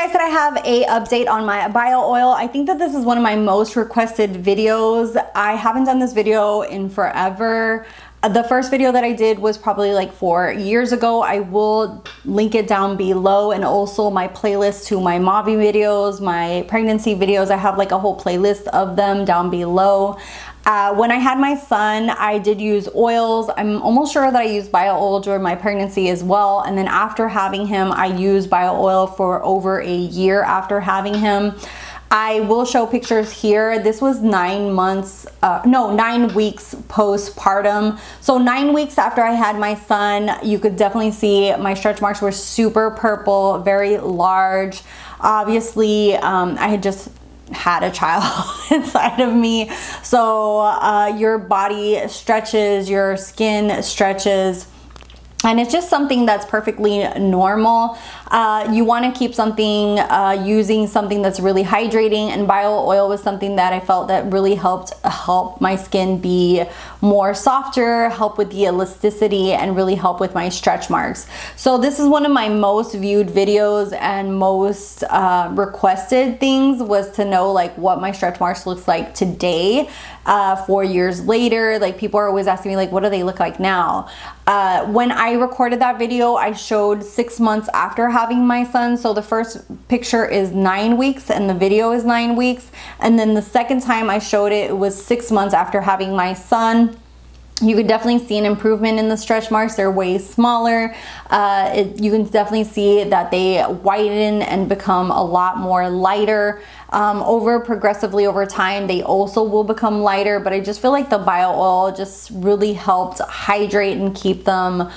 guys, that I have a update on my bio oil. I think that this is one of my most requested videos. I haven't done this video in forever. The first video that I did was probably like 4 years ago. I will link it down below, and also my playlist to my Mavi videos, my pregnancy videos. I have like a whole playlist of them down below. When I had my son, I did use oils. I'm almost sure that I used bio oil during my pregnancy as well. And then after having him, I used bio oil for over a year after having him. I will show pictures here. This was 9 weeks postpartum. So 9 weeks after I had my son, you could definitely see my stretch marks were super purple, very large. Obviously, I had just had a child inside of me. So your body stretches, your skin stretches, and it's just something that's perfectly normal. You want to keep something, using something that's really hydrating, and bio oil was something that I felt that really helped my skin be more softer, help with the elasticity, and really help with my stretch marks. So this is one of my most viewed videos, and most requested things was to know like what my stretch marks looks like today, 4 years later. Like, people are always asking me like, what do they look like now? When I recorded that video, I showed 6 months after having my son. So the first picture is 9 weeks and the video is 9 weeks. And then the second time I showed it, it was 6 months after having my son. You could definitely see an improvement in the stretch marks. They're way smaller. You can definitely see that they whiten and become a lot more lighter. Progressively over time, they also will become lighter, but I just feel like the bio oil just really helped hydrate and keep them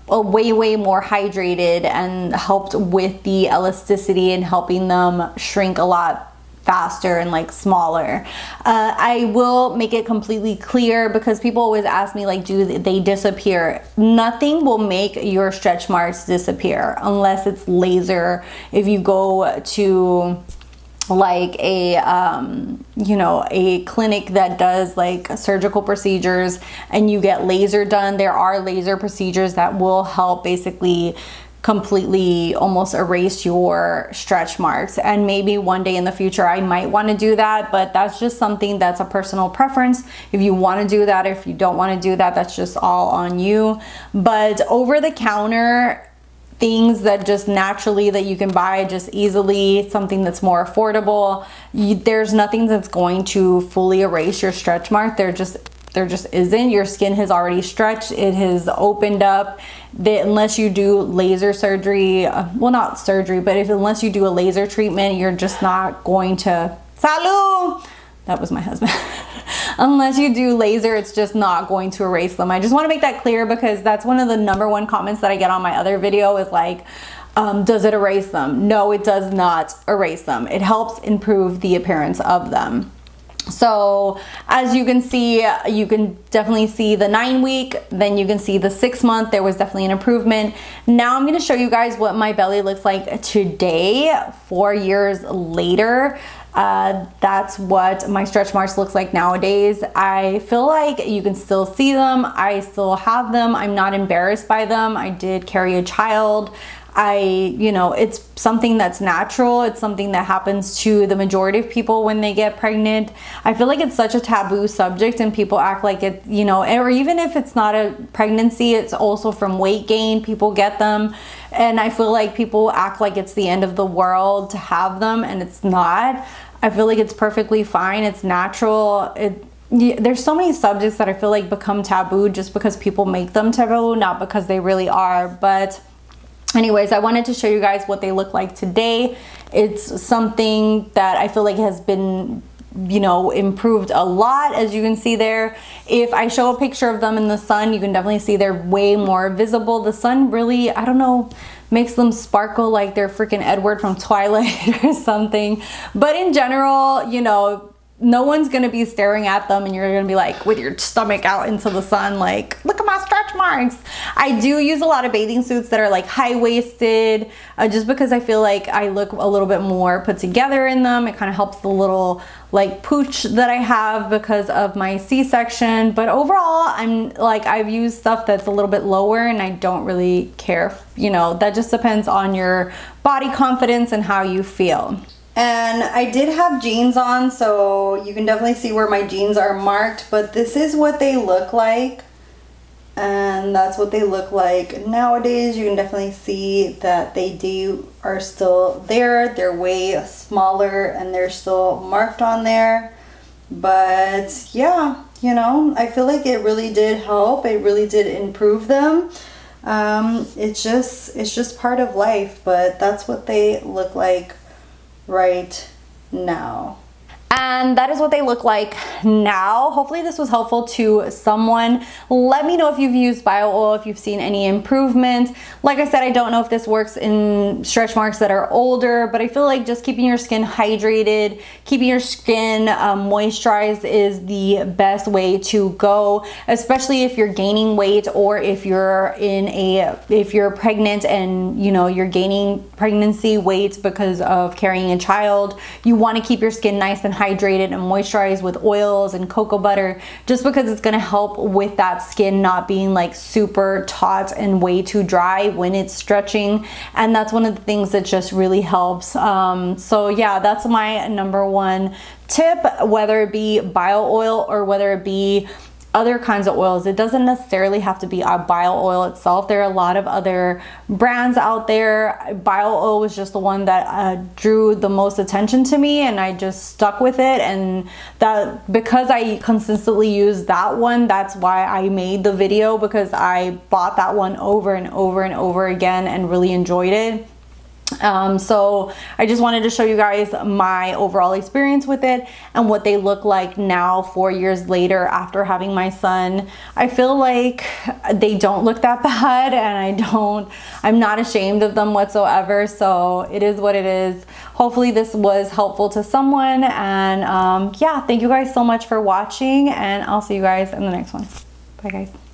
way more hydrated, and helped with the elasticity and helping them shrink a lot faster and like smaller. I will make it completely clear, because people always ask me like, do they disappear? Nothing will make your stretch marks disappear unless it's laser. If you go to like a a clinic that does like surgical procedures and you get laser done, there are laser procedures that will help basically completely almost erase your stretch marks. And maybe one day in the future I might want to do that, but that's just something that's a personal preference. If you want to do that, if you don't want to do that, that's just all on you. But over the counter things that just naturally that you can buy just easily, something that's more affordable, there's nothing that's going to fully erase your stretch mark. There just isn't. Your skin has already stretched, it has opened up. Unless you do laser surgery, well, not surgery, but unless you do a laser treatment, you're just not going to, salud, that was my husband. Unless you do laser, it's just not going to erase them. I just want to make that clear, because that's one of the #1 comments that I get on my other video is like, does it erase them? No, it does not erase them. It helps improve the appearance of them. So as you can see, you can definitely see the 9 week, then you can see the 6 month. There was definitely an improvement. Now I'm going to show you guys what my belly looks like today, 4 years later. That's what my stretch marks looks like nowadays. I feel like you can still see them. I still have them. I'm not embarrassed by them. I did carry a child. It's something that's natural. It's something that happens to the majority of people when they get pregnant. I feel like it's such a taboo subject, and people act like it, or even if it's not a pregnancy, it's also from weight gain. People get them, and I feel like people act like it's the end of the world to have them, and it's not. I feel like it's perfectly fine. It's natural. There's so many subjects that I feel like become taboo just because people make them taboo, not because they really are. But anyways, I wanted to show you guys what they look like today. It's something that I feel like has been, improved a lot, as you can see there. If I show a picture of them in the sun, you can definitely see they're way more visible. The sun really, I don't know, makes them sparkle like they're freaking Edward from Twilight or something. But in general, no one's gonna be staring at them and you're gonna be like with your stomach out into the sun like, look at my stretch marks. I do use a lot of bathing suits that are like high-waisted, just because I feel like I look a little bit more put together in them. It kind of helps the little like pooch that I have because of my C-section. But overall, I've used stuff that's a little bit lower and I don't really care. You know, that just depends on your body confidence and how you feel. And I did have jeans on, so you can definitely see where my jeans are marked, but this is what they look like. And that's what they look like nowadays. You can definitely see that they are still there. They're way smaller and they're still marked on there. But yeah, you know, I feel like it really did help. It really did improve them. It's just part of life, but that's what they look like right now. And that is what they look like now. Hopefully this was helpful to someone. Let me know if you've used bio oil, if you've seen any improvement. Like I said, I don't know if this works in stretch marks that are older, but I feel like just keeping your skin hydrated, keeping your skin moisturized is the best way to go, especially if you're gaining weight or if you're pregnant and you know you're gaining pregnancy weight because of carrying a child. You want to keep your skin nice and hydrated and moisturized with oils and cocoa butter, just because it's going to help with that skin not being like super taut and way too dry when it's stretching. And that's one of the things that just really helps. So yeah, that's my number one tip, whether it be bio oil or whether it be other kinds of oils. It doesn't necessarily have to be a bio oil itself. There are a lot of other brands out there. Bio oil was just the one that drew the most attention to me, and I just stuck with it. And that because I consistently use that one, that's why I made the video, because I bought that one over and over and over again and really enjoyed it. So I just wanted to show you guys my overall experience with it and what they look like now 4 years later after having my son. I feel like they don't look that bad, and I'm not ashamed of them whatsoever. So it is what it is. Hopefully this was helpful to someone, and yeah, thank you guys so much for watching, and I'll see you guys in the next one. Bye guys.